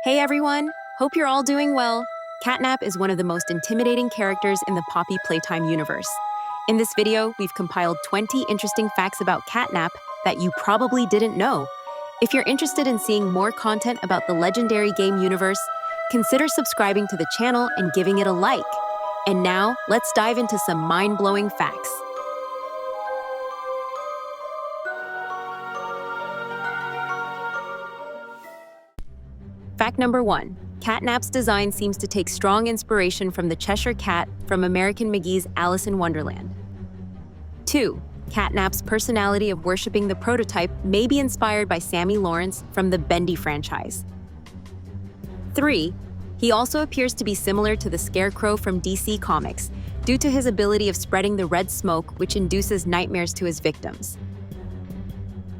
Hey everyone! Hope you're all doing well. CatNap is one of the most intimidating characters in the Poppy Playtime universe. In this video, we've compiled 20 interesting facts about CatNap that you probably didn't know. If you're interested in seeing more content about the legendary game universe, consider subscribing to the channel and giving it a like. And now, let's dive into some mind-blowing facts. Fact number 1. CatNap's design seems to take strong inspiration from the Cheshire Cat from American McGee's Alice in Wonderland. 2. CatNap's personality of worshipping the prototype may be inspired by Sammy Lawrence from the Bendy franchise. 3. He also appears to be similar to the Scarecrow from DC Comics due to his ability of spreading the red smoke which induces nightmares to his victims.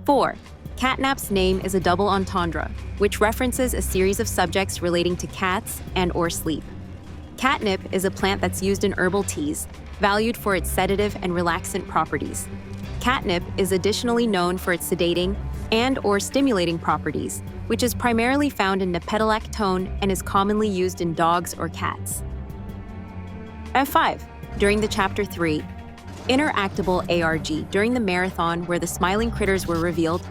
4. CatNap's name is a double entendre, which references a series of subjects relating to cats and/or sleep. Catnip is a plant that's used in herbal teas, valued for its sedative and relaxant properties. Catnip is additionally known for its sedating and/or stimulating properties, which is primarily found in napetolactone and is commonly used in dogs or cats. F5. During the Chapter 3, Interactable ARG, during the marathon where the smiling critters were revealed,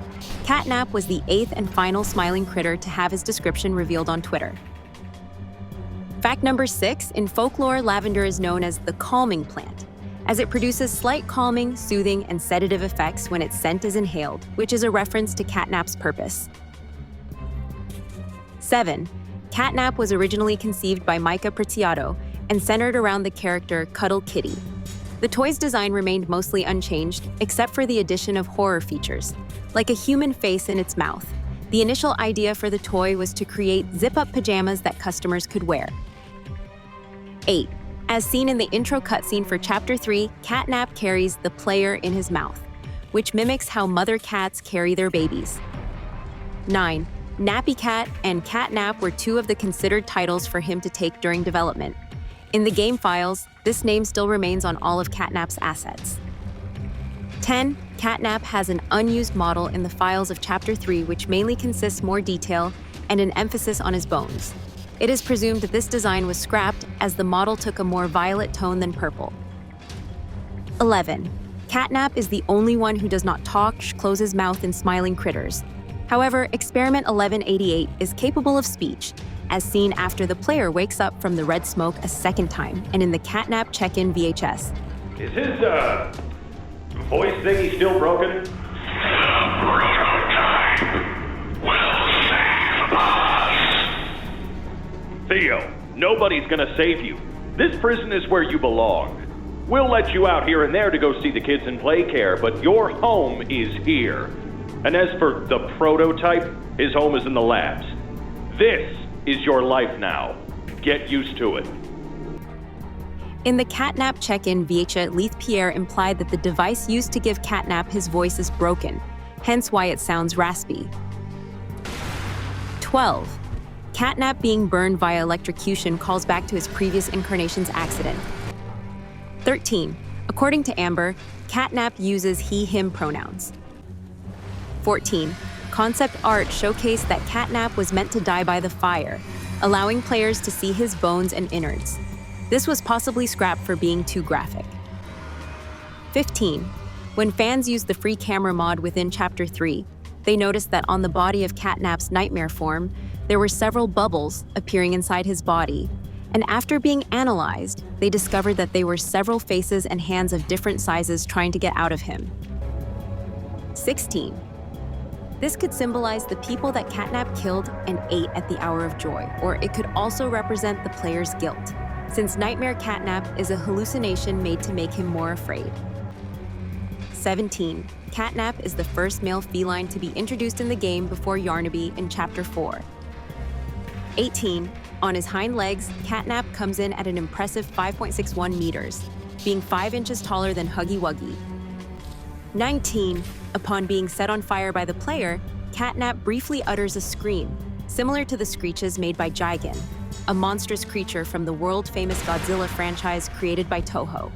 CatNap was the 8th and final smiling critter to have his description revealed on Twitter. Fact number 6. In folklore, lavender is known as the calming plant, as it produces slight calming, soothing, and sedative effects when its scent is inhaled, which is a reference to CatNap's purpose. 7. CatNap was originally conceived by Micah Preciado and centered around the character Cuddle Kitty. The toy's design remained mostly unchanged, except for the addition of horror features, like a human face in its mouth. The initial idea for the toy was to create zip-up pajamas that customers could wear. 8. As seen in the intro cutscene for Chapter 3, CatNap carries the player in his mouth, which mimics how mother cats carry their babies. 9. Nappy Cat and CatNap were two of the considered titles for him to take during development. In the game files, this name still remains on all of CatNap's assets. 10. CatNap has an unused model in the files of Chapter 3 which mainly consists more detail and an emphasis on his bones. It is presumed that this design was scrapped as the model took a more violet tone than purple. 11. CatNap is the only one who does not talk, close his mouth in smiling critters. However, Experiment 1188 is capable of speech, as seen after the player wakes up from the red smoke a second time and in the CatNap check-in VHS. Is his, voice thingy still broken? Prototype will save us! Theo, nobody's gonna save you. This prison is where you belong. We'll let you out here and there to go see the kids in play care, but your home is here. And as for the prototype, his home is in the labs. This is your life now. Get used to it. In the CatNap check-in VHS, Leith Pierre implied that the device used to give CatNap his voice is broken, hence why it sounds raspy. 12. CatNap being burned via electrocution calls back to his previous incarnation's accident. 13. According to Amber, CatNap uses he/him pronouns. 14. Concept art showcased that CatNap was meant to die by the fire, allowing players to see his bones and innards. This was possibly scrapped for being too graphic. 15. When fans used the free camera mod within Chapter 3, they noticed that on the body of CatNap's nightmare form, there were several bubbles appearing inside his body, and after being analyzed, they discovered that they were several faces and hands of different sizes trying to get out of him. 16. This could symbolize the people that CatNap killed and ate at the hour of joy, or it could also represent the player's guilt, since Nightmare CatNap is a hallucination made to make him more afraid. 17. CatNap is the first male feline to be introduced in the game before Yarnaby in Chapter 4. 18. On his hind legs, CatNap comes in at an impressive 5.61 meters, being 5 inches taller than Huggy Wuggy. 19. Upon being set on fire by the player, CatNap briefly utters a scream, similar to the screeches made by Jigen, a monstrous creature from the world-famous Godzilla franchise created by Toho.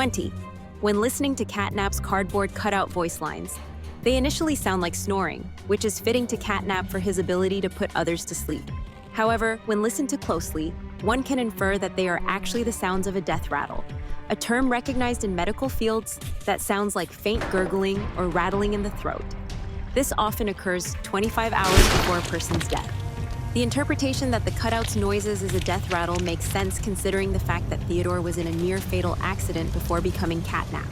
20. When listening to CatNap's cardboard cutout voice lines, they initially sound like snoring, which is fitting to CatNap for his ability to put others to sleep. However, when listened to closely, one can infer that they are actually the sounds of a death rattle, a term recognized in medical fields that sounds like faint gurgling or rattling in the throat. This often occurs 25 hours before a person's death. The interpretation that the cutout's noises is a death rattle makes sense considering the fact that Theodore was in a near-fatal accident before becoming CatNap.